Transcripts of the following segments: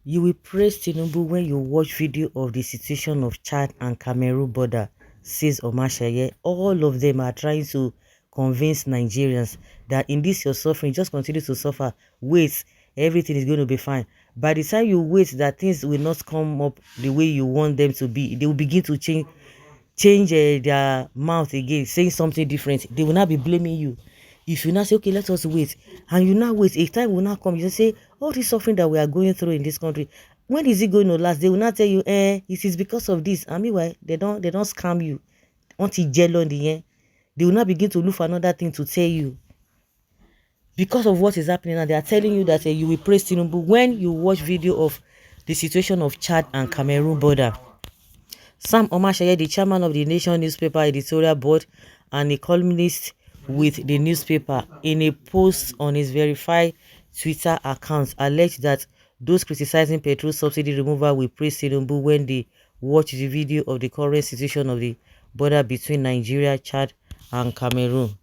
You will praise Tinubu when you watch video of the situation of Chad and Cameroon border, says Omashaye. All of them are trying to convince Nigerians that in this your suffering, just continue to suffer. Wait, everything is going to be fine. By the time you wait that things will not come up the way you want them to be, they will begin to change their mouth again, saying something different. They will not be blaming you. If you now say, okay, let us wait, and you now wait, a time will not come, you just say, all this suffering that we are going through in this country, when is it going to last? They will not tell you, it is because of this. And meanwhile, they don't scam you. Until jello in the end, they will not begin to look for another thing to tell you. Because of what is happening now, they are telling you that you will praise Tinubu when you watch video of the situation of Chad and Cameroon border. Sam Omashaye, the chairman of the Nation newspaper editorial board and a columnist with the newspaper, in a post on his verified Twitter account, alleged that those criticizing petrol subsidy removal will praise Tinubu when they watch the video of the current situation of the border between Nigeria, Chad, and Cameroon.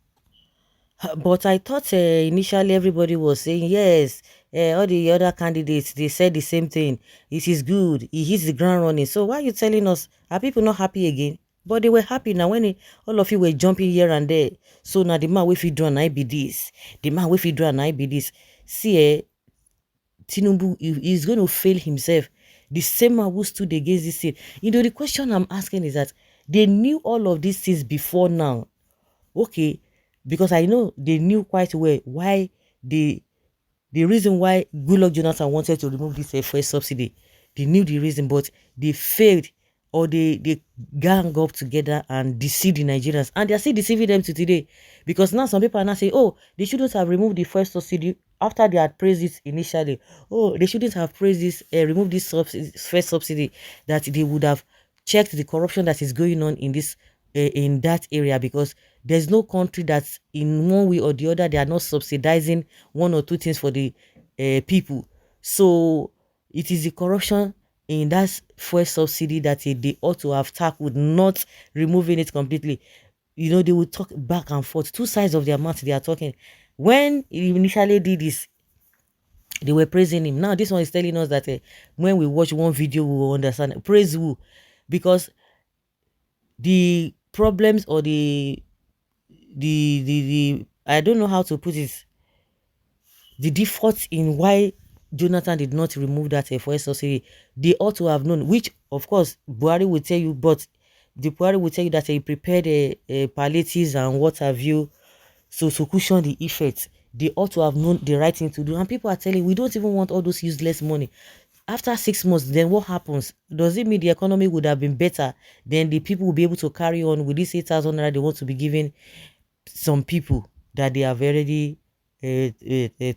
But I thought initially everybody was saying, yes, all the other candidates, they said the same thing. It is good. He hits the ground running. So why are you telling us? Are people not happy again? But they were happy now when all of you were jumping here and there. So now the man with you do an I be this. The man with you do an I be this. See, Tinubu is going to fail himself. The same man who stood against this thing. You know, the question I'm asking is that they knew all of these things before now. Okay, because I know they knew quite well why the reason why Goodluck Jonathan wanted to remove this first subsidy. They knew the reason, but they failed, or they gang up together and deceive the Nigerians, and they are still deceiving them to today. Because now some people are now saying, oh, they shouldn't have removed the first subsidy after they had praised it initially. Oh, they shouldn't have praised this, removed this first subsidy, that they would have checked the corruption that is going on in this in that area, because there's no country that in one way or the other they are not subsidizing one or two things for the people. So it is the corruption in that fuel subsidy that they ought to have tackled, not removing it completely. You know, they will talk back and forth, two sides of their mouth they are talking. When he initially did this, they were praising him. Now this one is telling us that when we watch one video we will understand. Praise who? Because the problems, or the I don't know how to put it, the default in why Jonathan did not remove that FOS subsidy, they ought to have known, which of course Buhari will tell you, but the Buhari will tell you that he prepared palliatives and what have you, so to cushion the effects. They ought to have known the right thing to do, and people are telling, we don't even want all those useless money. After 6 months, then what happens? Does it mean the economy would have been better? Then the people will be able to carry on with this 8,000 naira they want to be giving some people that they have already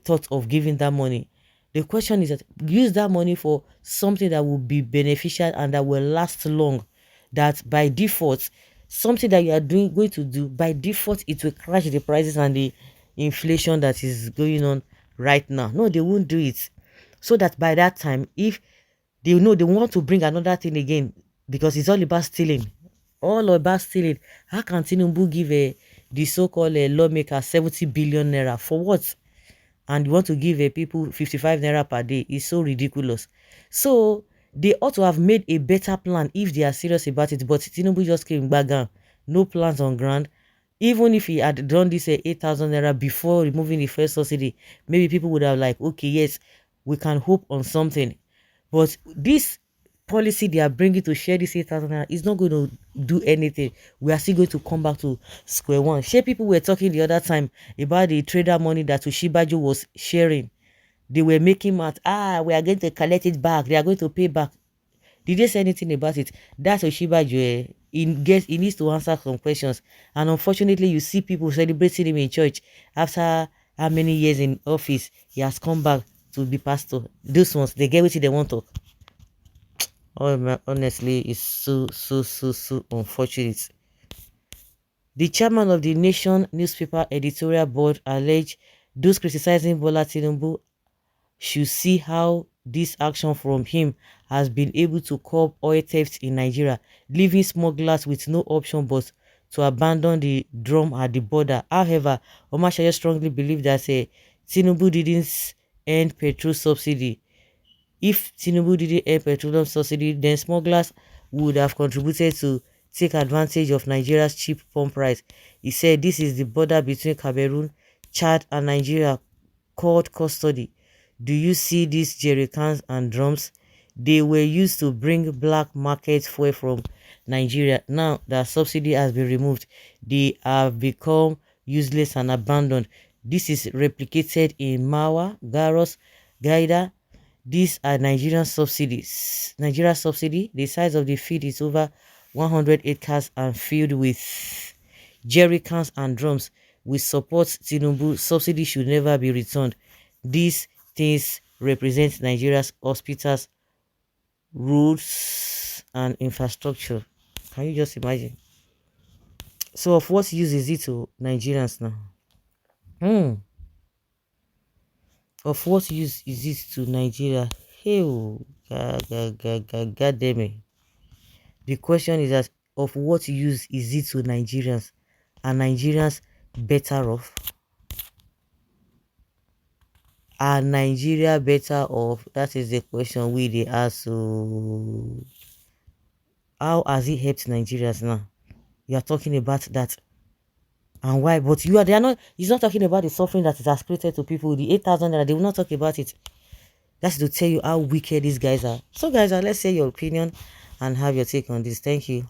thought of giving that money. The question is that use that money for something that will be beneficial and that will last long. That by default, something that you are going to do, by default, it will crash the prices and the inflation that is going on right now. No, they won't do it. So that by that time, if they know they want to bring another thing again, because it's all about stealing. All about stealing. How can Tinubu give the so-called lawmaker 70 billion naira? For what? And you want to give people 55 naira per day? It's so ridiculous. So they ought to have made a better plan if they are serious about it. But Tinubu just came back down. No plans on ground. Even if he had done this 8,000 naira before removing the first subsidy, maybe people would have like, okay, yes, we can hope on something. But this policy they are bringing to share this 8,000 naira is not going to do anything. We are still going to come back to square one. Share people were talking the other time about the trader money that Ushibaju was sharing. They were making math. We are going to collect it back. They are going to pay back. Did they say anything about it? That's Ushibaju. He needs to answer some questions. And unfortunately, you see people celebrating him in church after how many years in office. He has come back to be pastor. Those ones, they get what they want to. Oh man, honestly, it's so unfortunate. The chairman of the Nation newspaper editorial board alleged those criticizing Bola Tinubu should see how this action from him has been able to curb oil theft in Nigeria, leaving smugglers with no option but to abandon the drum at the border. However, Omashaye strongly believes that Tinubu didn't end petrol subsidy. If Tinubu didn't end petroleum subsidy, then smugglers would have contributed to take advantage of Nigeria's cheap pump price. He said this is the border between Cameroon, Chad, and Nigeria called custody. Do you see these jerry cans and drums? They were used to bring black market fuel from Nigeria. Now that subsidy has been removed, they have become useless and abandoned. This is replicated in Mawa, Garos, Gaida. These are Nigerian subsidies. Nigeria subsidy, the size of the field is over 100 acres and filled with jerry cans and drums. We support Tinubu. Subsidy should never be returned. These things represent Nigeria's hospitals, roads, and infrastructure. Can you just imagine? So, of what use is it to Nigerians now? Of what use is it to Nigeria? Hey, God damn it. The question is that of what use is it to Nigerians? Are Nigerians better off? Are Nigeria better off? That is the question we they ask. So how has it helped Nigerians now? You are talking about that and why, but they are not. He's not talking about the suffering that it has created to people. The 8,000 naira, they will not talk about it. That's to tell you how wicked these guys are. So guys, let's say your opinion and have your take on this. Thank you.